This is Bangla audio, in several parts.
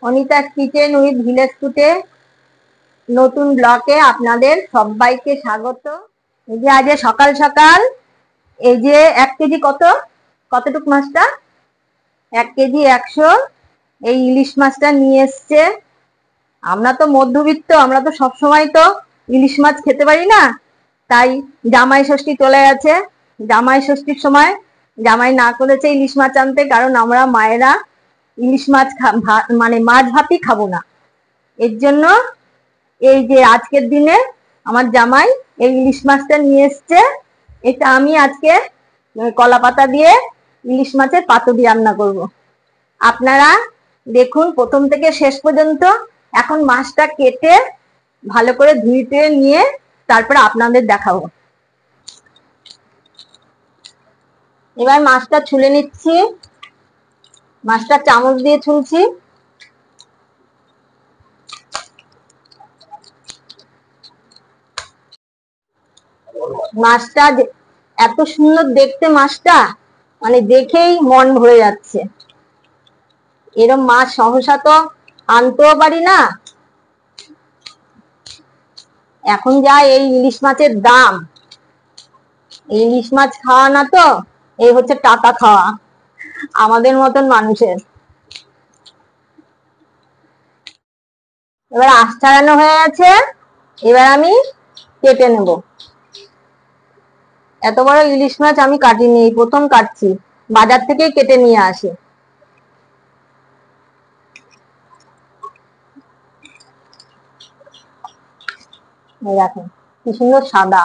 অনিতা's কিচেন উইথ ভিলেজ ফুডে নতুন ব্লকে আপনাদের সবাইকে স্বাগত। এই যে আজ সকাল সকাল এই যে 1 কেজি কতটুক মাছটা 1 কেজি 100 এই ইলিশ মাছটা নিয়ে এসছে। আমরা তো মধ্যবিত্ত, আমরা তো সবসময় তো ইলিশ মাছ খেতে পারি না, তাই জামাই ষষ্ঠী চলে গেছে। জামাই ষষ্ঠীর সময় জামাই না করেছে ইলিশ মাছ আনতে, কারণ আমরা মায়েরা ইলিশ মাছ মানে মাছ ভাতই খাবো না। এর জন্য এই যে আজকের দিনে আমার জামাই এই ইলিশ মাছটা নিয়ে এসছে। এটা আমি আজকে কলা পাতা দিয়ে ইলিশ মাছের পাতুরি রান্না করব। আপনারা দেখুন প্রথম থেকে শেষ পর্যন্ত। এখন মাছটা কেটে ভালো করে ধুইতে নিয়ে তারপরে আপনাদের দেখাবো। এবার মাছটা ছুলে নিচ্ছি, মাছটা চামচ দিয়ে ছুলছি। মাছটা এত সুন্দর দেখতে, মাছটা মানে দেখেই মন ভরে যাচ্ছে। এরকম মাছ সহসা তো আনতেও পারি না। এখন যা এই ইলিশ মাছের দাম, এই ইলিশ মাছ খাওয়া না তো এই হচ্ছে টাকা খাওয়া আমাদের মতন মানুষের। এবার আঁশ ছাড়ানো হয়ে গেছে, এবার আমি কেটে নেব। এত বড় ইলিশ মাছ আমি কাটিনি, এই প্রথম কাটছি, বাজার থেকেই কেটে নিয়ে আসি। দেখুন কি সুন্দর সাদা,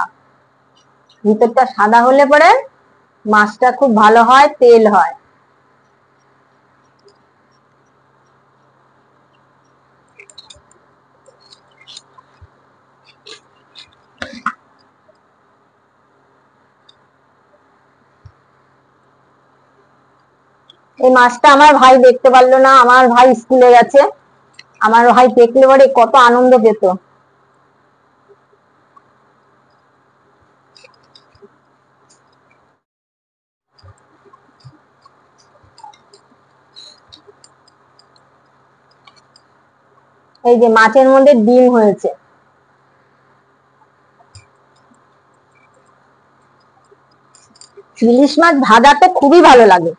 ভিতরটা সাদা হলে পরে মাছটা খুব ভালো হয়, তেল হয়। এই মাছটা আমার ভাই দেখতে পারলো না, আমার ভাই স্কুলে গেছে। আমার ভাই দেখলে পরে কত আনন্দ পেত। এই যে মাছের মধ্যে ডিম হয়েছে। ইলিশ মাছ ভাজা তো খুবই ভালো লাগে,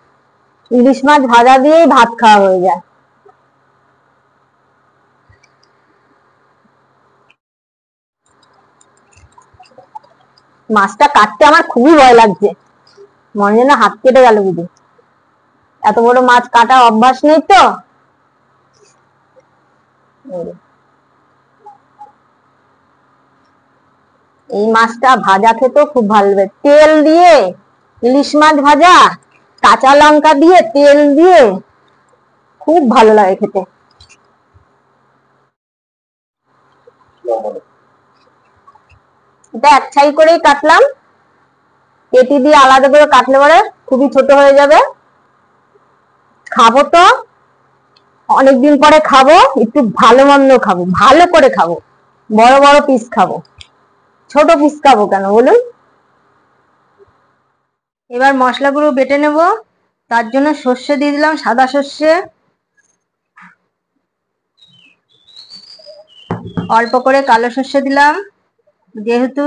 ইলিশ মাছ ভাজা দিয়েই ভাত খাওয়া হয়ে যায়। মাছটা কাটতে আমার খুবই ভয় লাগছে, মনে যেন হাত কেটে গেল বুঝি। এত বড় মাছ কাটার অভ্যাস নেই তো। এই মাছটা ভাজা খেতেও খুব ভালো লাগে, তেল দিয়ে ইলিশ মাছ ভাজা, কাঁচা লঙ্কা দিয়ে তেল দিয়ে খুব ভালো লাগে খেতে। এটা এক ছাই করেই কাটলাম, কেটে দিয়ে আলাদা করে কাটলে পরে খুবই ছোট হয়ে যাবে। খাবো তো অনেকদিন পরে, খাবো একটু ভালো মন্দ খাবো, ভালো করে খাবো, বড় বড় পিস খাবো, ছোট পিস খাবো কেন বলুন। এবার মশলাগুলো বেটে নেব, তার জন্য সর্ষে দিয়ে দিলাম, সাদা সর্ষে, অল্প করে কালো সর্ষে দিলাম, যেহেতু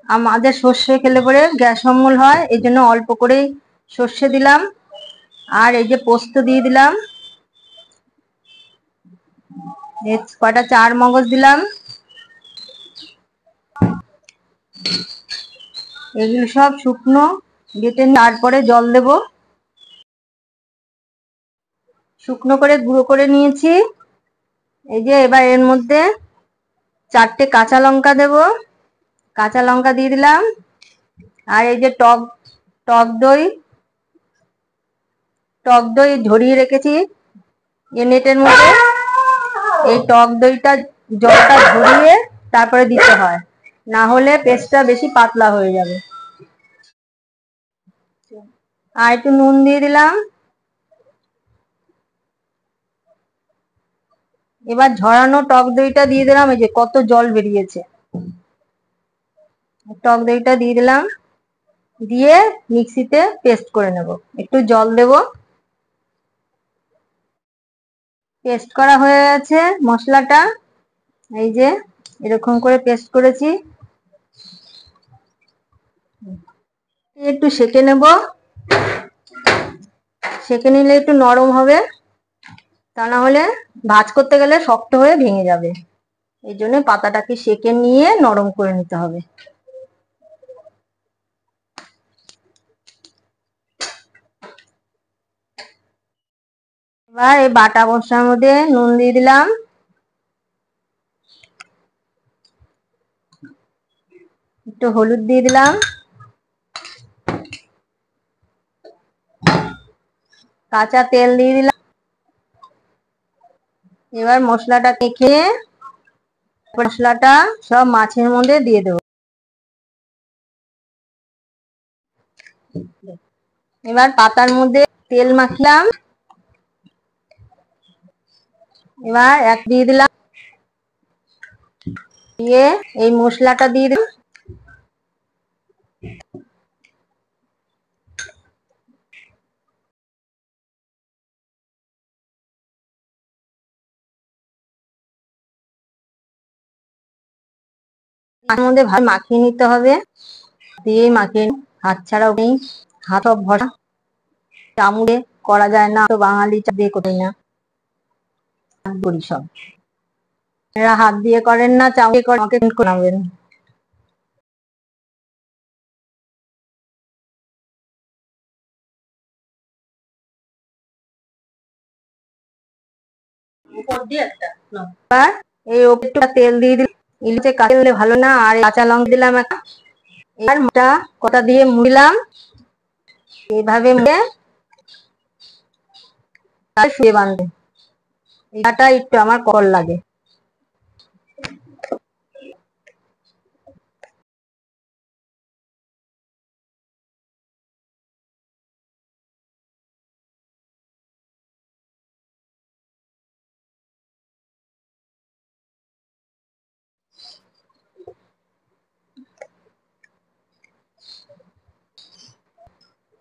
আমাদের সর্ষে খেলে পরে গ্যাস অম্বল হয়, এই জন্য অল্প করেই সর্ষে দিলাম। আর এই যে পোস্ত দিয়ে দিলাম, কয়টা চার মগজ দিলাম। এগুলো সব শুকনো বেটে তারপরে জল দেব। শুকনো করে গুঁড়ো করে নিয়েছি। এই যে এবার এর মধ্যে 4টে কাঁচা লঙ্কা দেব, কাঁচা লঙ্কা দিয়ে দিলাম। আর এই যে টক দই ঝরিয়ে রেখেছি এই নেটের মধ্যে, এই টক দইটা জলটা ঝরিয়ে তারপরে দিতে হয়, না হলে পেস্টটা বেশি পাতলা হয়ে যাবে। আর একটু নুন দিয়ে দিলাম। এবার ঝরানো টক দইটা দিয়ে দিলাম, এই যে কত জল বেরিয়েছে। টক দইটা দিয়ে দিলাম, দিয়ে মিক্সিতে পেস্ট করে নেব। একটু জল দেব, পেস্ট করা হয়ে গেছে মশলাটা, এই যে এরকম করে পেস্ট করেছি। একটু সেঁকে নেব, সেঁকে নিলে একটু নরম হবে, তা না হলে ভাজ করতে গেলে শক্ত হয়ে ভেঙে যাবে। এই জন্য পাতাটাকে সেঁকে নিয়ে নরম করে নিতে হবে। এবার এই বাটা মশলার মধ্যে নুন দিয়ে দিলাম, একটু হলুদ দিয়ে দিলাম, কাঁচা তেল দিয়ে দিলাম। এবার মশলাটা মেখে মশলাটা সব মাছের মধ্যে দিয়ে দেবো। এবার পাতার মধ্যে তেল মাখলাম, এবার এক দিয়ে দিলাম, দিয়ে এই মশলাটা দিয়ে দিলাম। তার মধ্যে ভালো মাখিয়ে নিতে হবে, দিয়ে মাখিয়ে হাত ছাড়াও নেই, হাত সব ভরা, চামড়ে করা যায় না, তো বাঙালি চা দিয়ে করি না, করি সব। এরা হাত দিয়ে করেন না, চামড়ে করে, আমাকে করাবেন। এবার এই ওপরটা তেল দিয়ে দিলাম, ইলিশে কাঁচা দিলে ভালো না, আর কাঁচা লঙ্কা দিলাম একটা। এবার মোটা কটা দিয়ে মুড়লাম, এইভাবে মুড়ে শুয়ে বাঁধবে। এটা একটু আমার কর লাগে।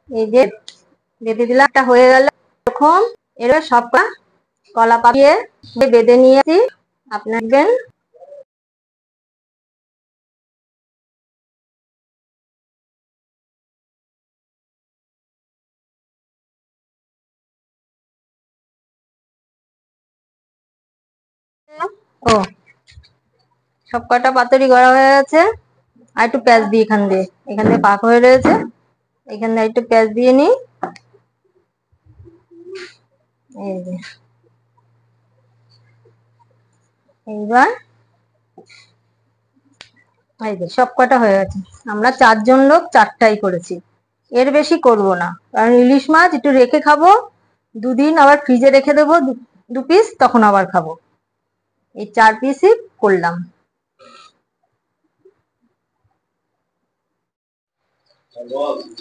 এই যে বেঁধে দিলাম, একটা হয়ে গেল এরকম। এবার সবটা কলা পাকিয়ে বেঁধে নিয়েছি, আপনার দেখবেন। ও সব কটা পাতুরি গড়া হয়ে গেছে, আর একটু পেঁয়াজ দিই এখান দিয়ে পাক হয়ে রয়েছে, এখান দিয়ে একটু পেঁয়াজ দিয়ে নিই। এই যে এইবার এই যে সব কটা হয়ে গেছে। আমরা 4 জন লোক 4টাই করেছি, এর বেশি করব না, কারণ ইলিশ মাছ একটু রেখে খাবো, দুদিন আবার ফ্রিজে রেখে দেবো, 2 পিস, তখন আবার খাবো। এই 4 পিসই করলাম।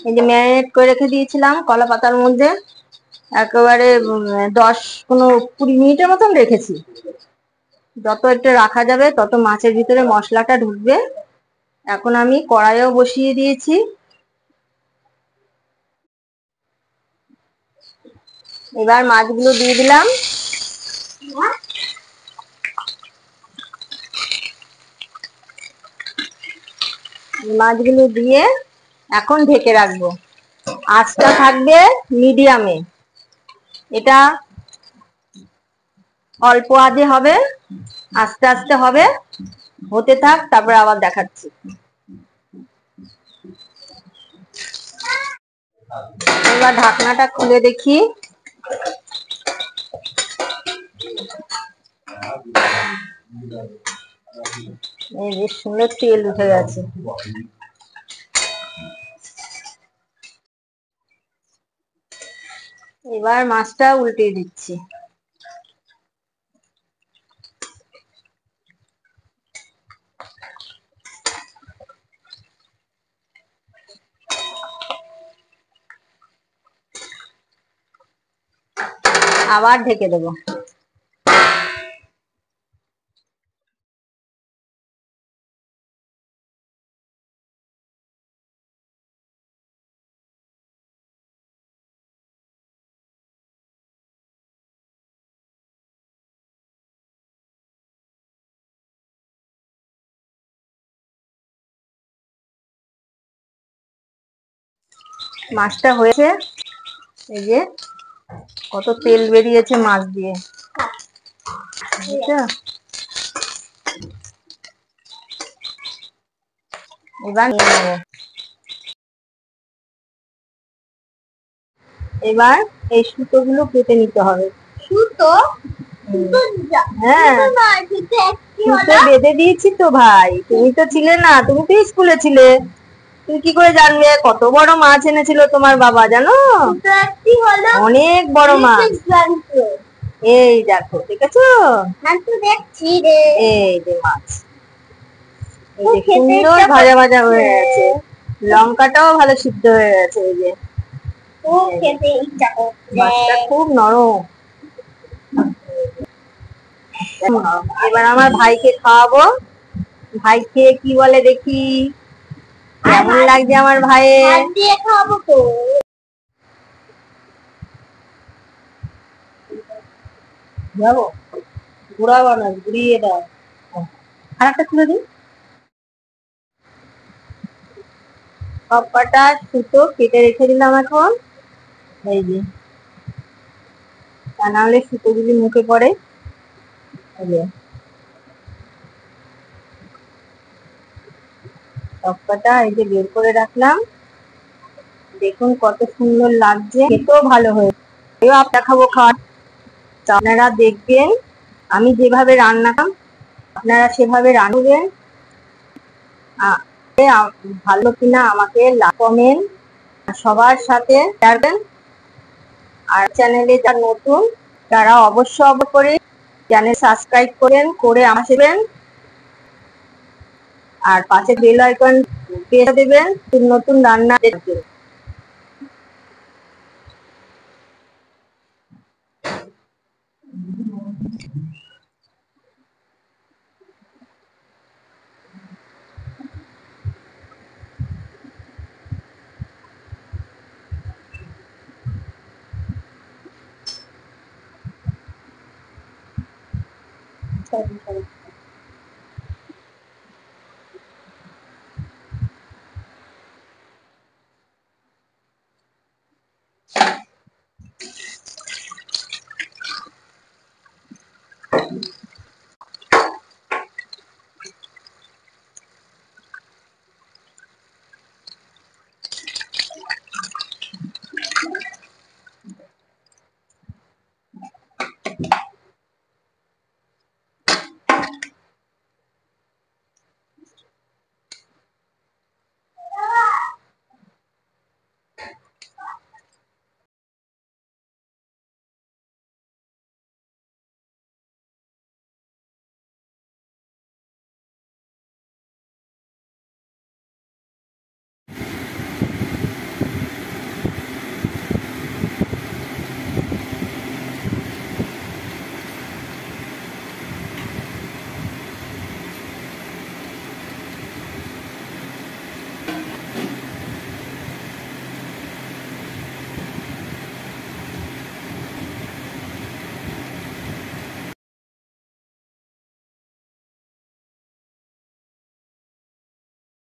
এই যে ম্যারিনেট করে রেখে দিয়েছিলাম কলা পাতার মধ্যে, একেবারে 10-15-20 মিনিটের মতন রেখেছি। যত একটু রাখা যাবে তত মাছের ভিতরে মশলাটা ঢুকবে। এখন আমি কড়াইও বসিয়ে দিয়েছি, এবার মাছগুলো দিয়ে দিলাম। মাছগুলো দিয়ে এখন ঢেকে রাখবো, আঁচটা থাকবে মিডিয়ামে। এটা অল্প আঁচে হবে, আস্তে আস্তে হবে, হতে থাক, তারপরে আবার দেখাচ্ছি। এবার ঢাকনাটা খুলে দেখি, এই বেশ সুন্দর তেল উঠে গেছে। এবার মাছটা উল্টে দিচ্ছি। আবার ঢেকে দেবো। মাছটা হয়েছে, এই যে কত তেল বেরিয়েছে মাছ দিয়ে, বুঝছো? এবার নিয়ে নেবো। এবার এই সুতোগুলো কেটে নিতে হবে। সুতো? হ্যাঁ, সুতো বেঁধে দিয়েছি তো ভাই, তুমি তো ছিলে না, তুমি তো স্কুলে ছিলে, তুমি কি করে জানবে? কত বড় মাছ এনেছিল তোমার বাবা, জানো? অনেক বড় মাছ। এই দেখো, দেখেছো? দেখছি রে। এই যে মাছ, এই যে সুন্দর ভাজা ভাজা হয়ে গেছে, লঙ্কাটাও ভালো সিদ্ধ হয়ে গেছে। এই যে মাছটা খুব নরম। এবার আমার ভাইকে খাওয়াবো, ভাই খেয়ে কি বলে দেখি, কেমন লাগছে আমার ভাইয়ের। দিয়ে খাওয়াবো তো। যাবো, ঘুরাবো না, ঘুরিয়ে দাও। আর একটা খুলে দিই। সব কটা সুতো কেটে রেখে দিলাম এখন, এই যে, তা না হলে সুতোগুলি মুখে পড়ে। এই যে সব কটা এই যে বের করে রাখলাম, দেখুন কত সুন্দর লাগছে, খেতেও ভালো হয়েছে। দেখাবো খাওয়া, আপনারা দেখবেন আমি যেভাবে রান্না, আপনারা সেভাবে রান্নবেন। ভালো কিনা আমাকে কমেন্ট সবার সাথে শেয়ার করবেন। আর চ্যানেলে যারা নতুন তারা অবশ্যই করে চ্যানেল সাবস্ক্রাইব করেন, করে আসবেন, আর পাশে বেল আইকন প্রেস দেবেন নতুন রান্না দেখবেন।